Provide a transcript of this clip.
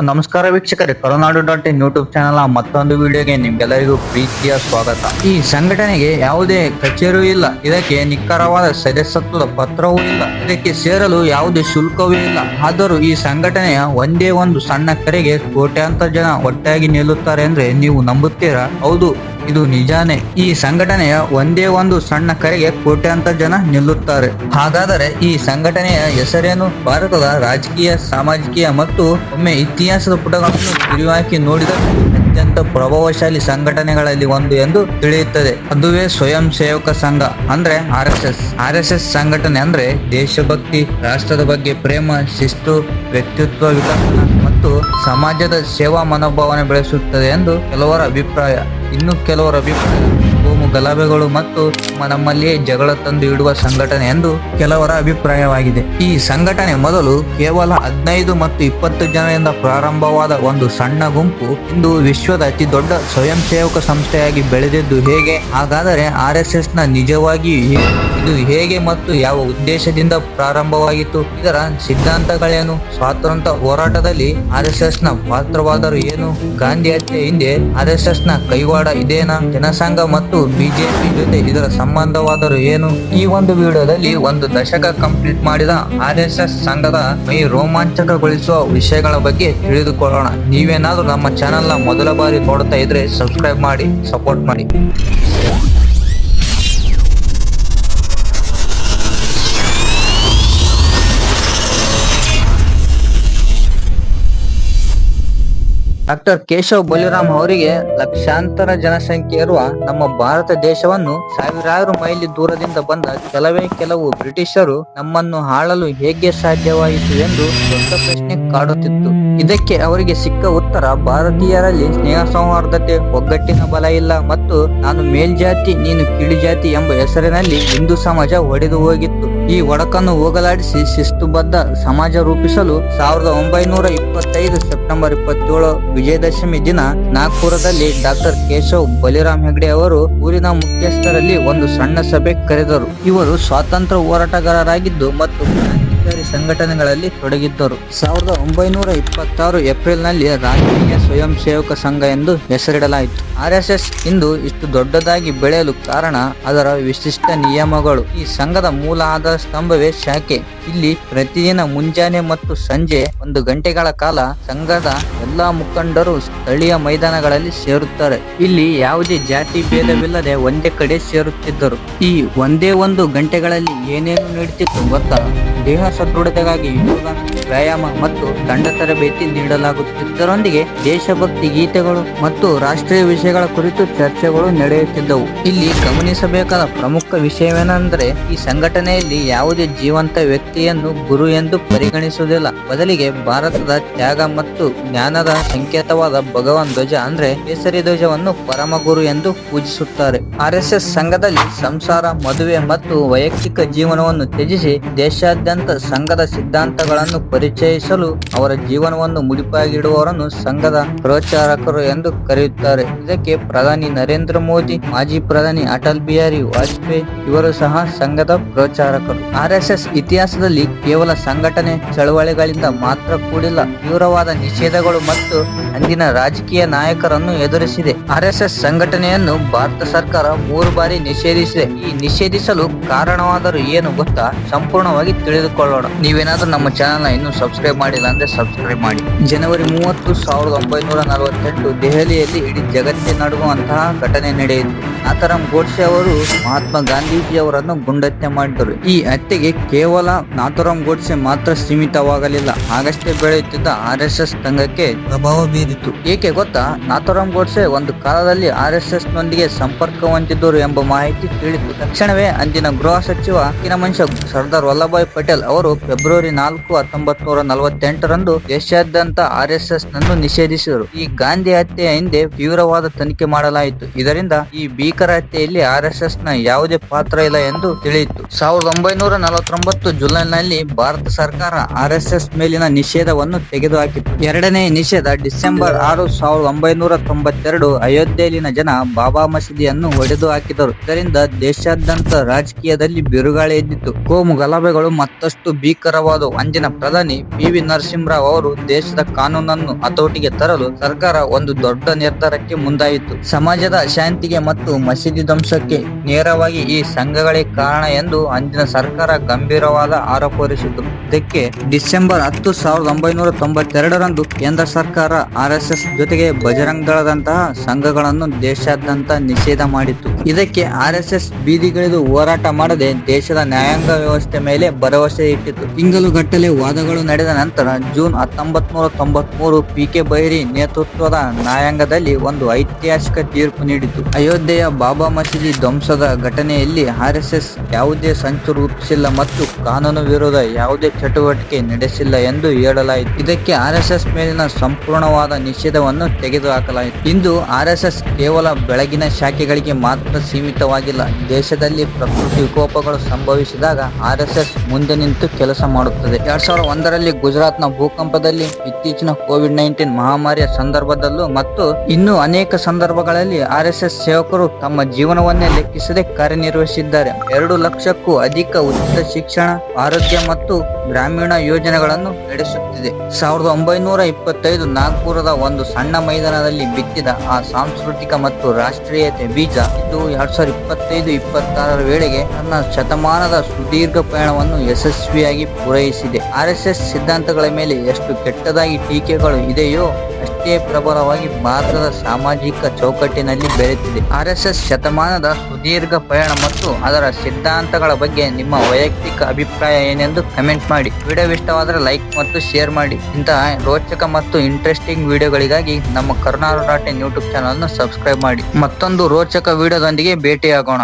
ನಮಸ್ಕಾರ ವೀಕ್ಷಕರೇ, ಕರುನಾಡು.in YouTube channel ಮತ್ತೊಂದು ವಿಡಿಯೋಗೆ ನಿಮ್ಗೆಲ್ಲರಿಗೂ ಪ್ರೀತಿಯ ಸ್ವಾಗತ. ಈ ಸಂಘಟನೆಗೆ ಯಾವುದೇ ಕಚೇರಿಯೂ ಇಲ್ಲ, ಇದಕ್ಕೆ ನಿಖರವಾದ ಸದಸ್ಯತ್ವದ ಪತ್ರವೂ ಇಲ್ಲ, ಇದಕ್ಕೆ ಸೇರಲು ಯಾವುದೇ ಶುಲ್ಕವೂ ಇಲ್ಲ. ಆದರೂ ಈ ಸಂಘಟನೆಯ ಒಂದೇ ಒಂದು ಸಣ್ಣ ಕರೆಗೆ ಕೋಟ್ಯಾಂತರ ಜನ ಒಟ್ಟಾಗಿ ನಿಲ್ಲುತ್ತಾರೆ ಅಂದ್ರೆ ನೀವು ನಂಬುತ್ತೀರಾ? ಹೌದು, ಇದು ನಿಜಾನೇ. ಈ ಸಂಘಟನೆಯ ಒಂದೇ ಒಂದು ಸಣ್ಣ ಕರೆಗೆ ಕೋಟ್ಯಾಂತರ ಜನ ನಿಲ್ಲುತ್ತಾರೆ. ಹಾಗಾದರೆ ಈ ಸಂಘಟನೆಯ ಹೆಸರೇನು? ಭಾರತದ ರಾಜಕೀಯ, ಸಾಮಾಜಿಕ ಮತ್ತು ಒಮ್ಮೆ ಇತಿಹಾಸದ ಪುಟಗಳನ್ನು ತಿರುವಾಕಿ ನೋಡಿದರೆ ಅತ್ಯಂತ ಪ್ರಭಾವಶಾಲಿ ಸಂಘಟನೆಗಳಲ್ಲಿ ಒಂದು ಎಂದು ತಿಳಿಯುತ್ತದೆ. ಅದುವೇ ಸ್ವಯಂ ಸೇವಕ ಸಂಘ ಅಂದ್ರೆ RSS ಸಂಘಟನೆ ಅಂದ್ರೆ ದೇಶಭಕ್ತಿ, ರಾಷ್ಟ್ರದ ಬಗ್ಗೆ ಪ್ರೇಮ, ಶಿಸ್ತು, ವ್ಯಕ್ತಿತ್ವ ವಿಕಸನ ಮತ್ತು ಸಮಾಜದ ಸೇವಾ ಮನೋಭಾವನೆ ಬೆಳೆಸುತ್ತದೆ ಎಂದು ಕೆಲವರ ಅಭಿಪ್ರಾಯ. ಇನ್ನು ಕೆಲವರ ಅಭಿಪ್ರಾಯ ಕೋಮು ಗಲಭೆಗಳು ಮತ್ತು ನಮ್ಮಲ್ಲಿಯೇ ಜಗಳ ತಂದು ಇಡುವ ಸಂಘಟನೆ ಎಂದು ಕೆಲವರ ಅಭಿಪ್ರಾಯವಾಗಿದೆ. ಈ ಸಂಘಟನೆ ಮೊದಲು ಕೇವಲ 15 ಮತ್ತು 20 ಜನರಿಂದ ಪ್ರಾರಂಭವಾದ ಒಂದು ಸಣ್ಣ ಗುಂಪು ಇಂದು ವಿಶ್ವದ ಅತಿ ದೊಡ್ಡ ಸ್ವಯಂ ಸೇವಕ ಸಂಸ್ಥೆಯಾಗಿ ಬೆಳೆದಿದ್ದು ಹೇಗೆ? ಹಾಗಾದರೆ RSS ನ ನಿಜವಾಗಿಯೂ ಇದು ಹೇಗೆ ಮತ್ತು ಯಾವ ಉದ್ದೇಶದಿಂದ ಪ್ರಾರಂಭವಾಗಿತ್ತು? ಇದರ ಸಿದ್ಧಾಂತಗಳೇನು? ಸ್ವಾತಂತ್ರ್ಯ ಹೋರಾಟದಲ್ಲಿ RSS ನ ಪಾತ್ರವಾದರೂ ಏನು? ಗಾಂಧಿ ಹತ್ಯೆ ಹಿಂದೆ RSS ನ ಕೈವಾಡ ಇದೇನಾ? ಜನಸಂಘ ಮತ್ತು ಬಿಜೆಪಿ ಜೊತೆ ಇದರ ಸಂಬಂಧವಾದರೂ ಏನು? ಈ ಒಂದು ವಿಡಿಯೋದಲ್ಲಿ ಒಂದು ದಶಕ ಕಂಪ್ಲೀಟ್ ಮಾಡಿದ RSS ಸಂಘದ ಮೈ ರೋಮಾಂಚಕಗೊಳಿಸುವ ವಿಷಯಗಳ ಬಗ್ಗೆ ತಿಳಿದುಕೊಳ್ಳೋಣ. ನೀವೇನಾದ್ರೂ ನಮ್ಮ ಚಾನೆಲ್ ನ ಮೊದಲ ಬಾರಿ ನೋಡ್ತಾ ಇದ್ರೆ ಸಬ್ಸ್ಕ್ರೈಬ್ ಮಾಡಿ, ಸಪೋರ್ಟ್ ಮಾಡಿ. ಡಾಕ್ಟರ್ ಕೇಶವ್ ಬಲಿರಾಮ್ ಅವರಿಗೆ ಲಕ್ಷಾಂತರ ಜನಸಂಖ್ಯೆ ಇರುವ ನಮ್ಮ ಭಾರತ ದೇಶವನ್ನು ಸಾವಿರಾರು ಮೈಲಿ ದೂರದಿಂದ ಬಂದ ಕೆಲವು ಬ್ರಿಟಿಷರು ನಮ್ಮನ್ನು ಆಳಲು ಹೇಗೆ ಸಾಧ್ಯವಾಯಿತು ಎಂದು ದೊಡ್ಡ ಪ್ರಶ್ನೆ ಕಾಡುತ್ತಿತ್ತು. ಇದಕ್ಕೆ ಅವರಿಗೆ ಸಿಕ್ಕ ಉತ್ತರ ಭಾರತೀಯರಲ್ಲಿ ಸ್ನೇಹ ಸೌಹಾರ್ದತೆ, ಒಗ್ಗಟ್ಟಿನ ಬಲ ಇಲ್ಲ ಮತ್ತು ನಾನು ಮೇಲ್ಜಾತಿ ನೀನು ಕೀಳುಜಾತಿ ಎಂಬ ಹೆಸರಿನಲ್ಲಿ ಹಿಂದೂ ಸಮಾಜ ಒಡೆದು ಹೋಗಿತ್ತು. ಈ ಒಡಕನ್ನು ಹೋಗಲಾಡಿಸಿ ಶಿಸ್ತುಬದ್ಧ ಸಮಾಜ ರೂಪಿಸಲು 1925 ಸೆಪ್ಟೆಂಬರ್ 27 ವಿಜಯದಶಮಿ ದಿನ ನಾಗ್ಪುರದಲ್ಲಿ ಡಾಕ್ಟರ್ ಕೇಶವ್ ಬಲಿರಾಮ್ ಹೆಗ್ಡೆ ಅವರು ಊರಿನ ಮುಖ್ಯಸ್ಥರಲ್ಲಿ ಒಂದು ಸಣ್ಣ ಸಭೆ ಕರೆದರು. ಇವರು ಸ್ವಾತಂತ್ರ್ಯ ಹೋರಾಟಗಾರರಾಗಿದ್ದು ಮತ್ತು ಕ್ರಾಂತಿಕಾರಿ ಸಂಘಟನೆಗಳಲ್ಲಿ ತೊಡಗಿದ್ದರು. 1926 ಏಪ್ರಿಲ್ ನಲ್ಲಿ ರಾಷ್ಟ್ರೀಯ ಸ್ವಯಂ ಸೇವಕ ಸಂಘ ಎಂದು ಹೆಸರಿಡಲಾಯಿತು. RSS ಇಂದು ಇಷ್ಟು ದೊಡ್ಡದಾಗಿ ಬೆಳೆಯಲು ಕಾರಣ ಅದರ ವಿಶಿಷ್ಟ ನಿಯಮಗಳು. ಈ ಸಂಘದ ಮೂಲ ಆಧಾರ ಸ್ತಂಭವೇ ಶಾಖೆ. ಇಲ್ಲಿ ಪ್ರತಿದಿನ ಮುಂಜಾನೆ ಮತ್ತು ಸಂಜೆ 1 ಗಂಟೆಗಳ ಕಾಲ ಸಂಘದ ಎಲ್ಲಾ ಮುಖಂಡರು ಸ್ಥಳೀಯ ಮೈದಾನಗಳಲ್ಲಿ ಸೇರುತ್ತಾರೆ. ಇಲ್ಲಿ ಯಾವುದೇ ಜಾತಿ ಭೇದವಿಲ್ಲದೆ ಒಂದೇ ಕಡೆ ಸೇರುತ್ತಿದ್ದರು. ಈ ಒಂದೇ 1 ಗಂಟೆಗಳಲ್ಲಿ ಏನೇನು ನಡೀತಿತ್ತು ಗೊತ್ತಾ? ದೇಹ ಸದೃಢತೆಗಾಗಿ ಯೋಗ, ವ್ಯಾಯಾಮ ಮತ್ತು ದಂಡ ತರಬೇತಿ ನೀಡಲಾಗುತ್ತಿದ್ದರೊಂದಿಗೆ ದೇಶಭಕ್ತಿ ಗೀತೆಗಳು ಮತ್ತು ರಾಷ್ಟ್ರೀಯ ವಿಷಯಗಳ ಕುರಿತು ಚರ್ಚೆಗಳು ನಡೆಯುತ್ತಿದ್ದವು. ಇಲ್ಲಿ ಗಮನಿಸಬೇಕಾದ ಪ್ರಮುಖ ವಿಷಯವೇನೆಂದರೆ ಈ ಸಂಘಟನೆಯಲ್ಲಿ ಯಾವುದೇ ಜೀವಂತ ವ್ಯಕ್ತಿಯನ್ನು ಗುರು ಎಂದು ಪರಿಗಣಿಸುವುದಿಲ್ಲ. ಬದಲಿಗೆ ಭಾರತದ ತ್ಯಾಗ ಮತ್ತು ಜ್ಞಾನದ ಸಂಕೇತವಾದ ಭಗವಾನ್ ಧ್ವಜ ಅಂದ್ರೆ ಕೇಸರಿ ಧ್ವಜವನ್ನು ಪರಮ ಗುರು ಎಂದು ಪೂಜಿಸುತ್ತಾರೆ. RSS ಸಂಘದಲ್ಲಿ ಸಂಸಾರ, ಮದುವೆ ಮತ್ತು ವೈಯಕ್ತಿಕ ಜೀವನವನ್ನು ತ್ಯಜಿಸಿ ದೇಶಾದ್ಯಂತ ಸಂಘದ ಸಿದ್ಧಾಂತಗಳನ್ನು ಪರಿಚಯಿಸಲು ಅವರ ಜೀವನವನ್ನು ಮುಡಿಪಾಗಿಡುವವರನ್ನು ಸಂಘದ ಪ್ರಚಾರಕರು ಎಂದು ಕರೆಯುತ್ತಾರೆ. ಇದಕ್ಕೆ ಪ್ರಧಾನಿ ನರೇಂದ್ರ ಮೋದಿ, ಮಾಜಿ ಪ್ರಧಾನಿ ಅಟಲ್ ಬಿಹಾರಿ ವಾಜಪೇಯಿ ಇವರು ಸಹ ಸಂಘದ ಪ್ರಚಾರಕರು. RSS ಇತಿಹಾಸದಲ್ಲಿ ಕೇವಲ ಸಂಘಟನೆ ಚಳವಳಿಗಳಿಂದ ಮಾತ್ರ ಕೂಡಿಲ್ಲ, ತೀವ್ರವಾದ ನಿಷೇಧಗಳು ಮತ್ತು ಅಂದಿನ ರಾಜಕೀಯ ನಾಯಕರನ್ನು ಎದುರಿಸಿದೆ. RSS ಸಂಘಟನೆಯನ್ನು ಭಾರತ ಸರ್ಕಾರ 3 ಬಾರಿ ನಿಷೇಧಿಸಿದೆ. ಈ ನಿಷೇಧಿಸಲು ಕಾರಣವಾದರೂ ಏನು ಗೊತ್ತಾ? ಸಂಪೂರ್ಣವಾಗಿ ತಿಳಿದುಕೊಳ್ಳೋಣ. ನೀವೇನಾದ್ರೂ ನಮ್ಮ ಚಾನೆಲ್ ನ ಇನ್ನೂ ಸಬ್ಸ್ಕ್ರೈಬ್ ಮಾಡಿಲ್ಲ ಅಂದ್ರೆ ಸಬ್ಸ್ಕ್ರೈಬ್ ಮಾಡಿ. ಜನವರಿ 30, 1948 ದೆಹಲಿಯಲ್ಲಿ ಇಡೀ ಜಗತ್ತೇ ನಡುಗುವಂತಹ ಘಟನೆ ನಡೆಯಿತು. ನಾಥರಾಮ್ ಗೋಡ್ಸೆ ಅವರು ಮಹಾತ್ಮ ಗಾಂಧೀಜಿ ಅವರನ್ನು ಗುಂಡಹತ್ಯೆ ಮಾಡಿದರು. ಈ ಹತ್ಯೆಗೆ ಕೇವಲ ನಾಥರಾಮ್ ಗೋಡ್ಸೆ ಮಾತ್ರ ಸೀಮಿತವಾಗಲಿಲ್ಲ, ಆಗಷ್ಟೇ ಬೆಳೆಯುತ್ತಿದ್ದ RSS ಸಂಘಕ್ಕೆ ಪ್ರಭಾವ ಬೀರಿತು. ಏಕೆ ಗೊತ್ತಾ? ನಾಥರಾಮ್ ಗೋಡ್ಸೆ ಒಂದು ಕಾಲದಲ್ಲಿ RSS ನೊಂದಿಗೆ ಸಂಪರ್ಕ ಹೊಂದಿದ್ದರು ಎಂಬ ಮಾಹಿತಿ ತಿಳಿತು. ತಕ್ಷಣವೇ ಅಂದಿನ ಗೃಹ ಸಚಿವ ಮನುಷ್ಯ ಸರ್ದಾರ್ ವಲ್ಲಭಾಯ್ ಪಟೇಲ್ ಅವರು ಫೆಬ್ರವರಿ 4, 1948 ರಂದು ದೇಶಾದ್ಯಂತ RSS ನನ್ನು ನಿಷೇಧಿಸಿದರು. ಈ ಗಾಂಧಿ ಹತ್ಯೆಯ ಹಿಂದೆ ತೀವ್ರವಾದ ತನಿಖೆ ಮಾಡಲಾಯಿತು. ಇದರಿಂದ ಈ ಭೀಕರ ಹತ್ಯೆಯಲ್ಲಿ RSS ನ ಯಾವುದೇ ಪಾತ್ರ ಇಲ್ಲ ಎಂದು ತಿಳಿಯಿತು. 1949 ಜುಲೈನಲ್ಲಿ ಭಾರತ ಸರ್ಕಾರ RSS ಮೇಲಿನ ನಿಷೇಧವನ್ನು ತೆಗೆದುಹಾಕಿತು. ಎರಡನೇ ನಿಷೇಧ ಡಿಸೆಂಬರ್ 6, 1992 ಅಯೋಧ್ಯೆಯಲ್ಲಿನ ಜನ ಬಾಬಾ ಮಸೀದಿಯನ್ನು ಒಡೆದು ಹಾಕಿದರು. ಇದರಿಂದ ದೇಶಾದ್ಯಂತ ರಾಜಕೀಯದಲ್ಲಿ ಬಿರುಗಾಳಿ ಎದ್ದಿತು. ಕೋಮು ಗಲಭೆಗಳು ಮತ್ತಷ್ಟು ಭೀಕರವಾದವು. ಅಂದಿನ ಪ್ರಧಾನಿ ಪ್ರಧಾನಿ ಪಿ.ವಿ. ನರಸಿಂಹರಾವ್ ಅವರು ದೇಶದ ಕಾನೂನನ್ನು ಹತೋಟಿಗೆ ತರಲು ಸರ್ಕಾರ ಒಂದು ದೊಡ್ಡ ನಿರ್ಧಾರಕ್ಕೆ ಮುಂದಾಯಿತು. ಸಮಾಜದ ಅಶಾಂತಿಗೆ ಮತ್ತು ಮಸೀದಿ ಧ್ವಂಸಕ್ಕೆ ನೇರವಾಗಿ ಈ ಸಂಘಗಳೇ ಕಾರಣ ಎಂದು ಅಂದಿನ ಸರ್ಕಾರ ಗಂಭೀರವಾದ ಆರೋಪ ಹೊರಿಸಿತು. ಇದಕ್ಕೆ ಡಿಸೆಂಬರ್ 10, 1992ರಂದು ಕೇಂದ್ರ ಸರ್ಕಾರ ಆರ್ಎಸ್ಎಸ್ ಜೊತೆಗೆ ಬಜರಂಗ್ ದಳದಂತಹ ಸಂಘಗಳನ್ನು ದೇಶಾದ್ಯಂತ ನಿಷೇಧ ಮಾಡಿತು. ಇದಕ್ಕೆ ಆರ್ಎಸ್ಎಸ್ ಬೀದಿಗಿಳಿದು ಹೋರಾಟ ಮಾಡದೆ ದೇಶದ ನ್ಯಾಯಾಂಗ ವ್ಯವಸ್ಥೆ ಮೇಲೆ ಭರವಸೆ ಇಟ್ಟಿತು. ತಿಂಗಳುಗಟ್ಟಲೆ ವಾದಗಳು ನಡೆದ ನಂತರ ಜೂನ್ 1993 ಪಿ.ಕೆ. ಬೈರಿ ನೇತೃತ್ವದ ನ್ಯಾಯಾಂಗದಲ್ಲಿ ಒಂದು ಐತಿಹಾಸಿಕ ತೀರ್ಪು ನೀಡಿತು. ಅಯೋಧ್ಯೆಯ ಬಾಬಾ ಮಸೀದಿ ಧ್ವಂಸದ ಘಟನೆಯಲ್ಲಿ ಆರ್ಎಸ್ಎಸ್ ಯಾವುದೇ ಸಂಚು ರೂಪಿಸಿಲ್ಲ ಮತ್ತು ಕಾನೂನು ವಿರೋಧ ಯಾವುದೇ ಚಟುವಟಿಕೆ ನಡೆಸಿಲ್ಲ ಎಂದು ಹೇಳಲಾಯಿತು. ಇದಕ್ಕೆ ಆರ್ಎಸ್ಎಸ್ ಮೇಲಿನ ಸಂಪೂರ್ಣವಾದ ನಿಷೇಧವನ್ನು ತೆಗೆದುಹಾಕಲಾಯಿತು. ಇಂದು ಆರ್ಎಸ್ಎಸ್ ಕೇವಲ ಬೆಳಗಿನ ಶಾಖೆಗಳಿಗೆ ಮಾತ್ರ ಸೀಮಿತವಾಗಿಲ್ಲ. ದೇಶದಲ್ಲಿ ಪ್ರಕೃತಿ ವಿಕೋಪಗಳು ಸಂಭವಿಸಿದಾಗ ಆರ್ಎಸ್ಎಸ್ ಮುಂದೆ ನಿಂತು ಕೆಲಸ ಮಾಡುತ್ತದೆ. 2001ರಲ್ಲಿ ಗುಜರಾತ್ನ ಭೂಕಂಪದಲ್ಲಿ, ಇತ್ತೀಚಿನ ಕೋವಿಡ್-19 ಮಹಾಮಾರಿಯ ಸಂದರ್ಭದಲ್ಲೂ ಮತ್ತು ಇನ್ನೂ ಅನೇಕ ಸಂದರ್ಭಗಳಲ್ಲಿ ಆರ್ಎಸ್ಎಸ್ ಸೇವಕರು ತಮ್ಮ ಜೀವನವನ್ನೇ ಲೆಕ್ಕಿಸದೆ ಕಾರ್ಯನಿರ್ವಹಿಸಿದ್ದಾರೆ. 2 ಲಕ್ಷಕ್ಕೂ ಅಧಿಕ ಉಚಿತ ಶಿಕ್ಷಣ, ಆರೋಗ್ಯ ಮತ್ತು ಗ್ರಾಮೀಣ ಯೋಜನೆಗಳನ್ನು ನಡೆಸುತ್ತಿದೆ. 1925 ನಾಗ್ಪುರದ ಒಂದು ಸಣ್ಣ ಮೈದಾನದಲ್ಲಿ ಬಿತ್ತಿದ ಆ ಸಾಂಸ್ಕೃತಿಕ ಮತ್ತು ರಾಷ್ಟ್ರೀಯತೆ ಬೀಜ ಇದು 2025-26 ವೇಳೆಗೆ ತನ್ನ ಶತಮಾನದ ಸುದೀರ್ಘ ಪಯಣವನ್ನು ಯಶಸ್ವಿಯಾಗಿ ಪೂರೈಸಿದೆ. ಆರ್ಎಸ್ಎಸ್ ಸಿದ್ಧಾಂತಗಳ ಮೇಲೆ ಎಷ್ಟು ಕೆಟ್ಟದಾಗಿ ಟೀಕೆಗಳು ಇದೆಯೋ ಅಷ್ಟೇ ಪ್ರಬಲವಾಗಿ ಭಾರತದ ಸಾಮಾಜಿಕ ಚೌಕಟ್ಟಿನಲ್ಲಿ ಬೆಳೆದಿದೆ. ಆರ್ಎಸ್ಎಸ್ ಶತಮಾನದ ಸುದೀರ್ಘ ಪಯಣ ಮತ್ತು ಅದರ ಸಿದ್ಧಾಂತಗಳ ಬಗ್ಗೆ ನಿಮ್ಮ ವೈಯಕ್ತಿಕ ಅಭಿಪ್ರಾಯ ಏನೆಂದು ಕಮೆಂಟ್ ಮಾಡಿ. ವಿಡಿಯೋ ಇಷ್ಟವಾದರೆ ಲೈಕ್ ಮತ್ತು ಶೇರ್ ಮಾಡಿ. ಇಂತಹ ರೋಚಕ ಮತ್ತು ಇಂಟ್ರೆಸ್ಟಿಂಗ್ ವಿಡಿಯೋಗಳಿಗಾಗಿ ನಮ್ಮ ಕರುನಾಡು.in ಯೂಟ್ಯೂಬ್ ಚಾನಲ್ ಅನ್ನು ಸಬ್ಸ್ಕ್ರೈಬ್ ಮಾಡಿ. ಮತ್ತೊಂದು ರೋಚಕ ವಿಡಿಯೋದೊಂದಿಗೆ ಭೇಟಿಯಾಗೋಣ.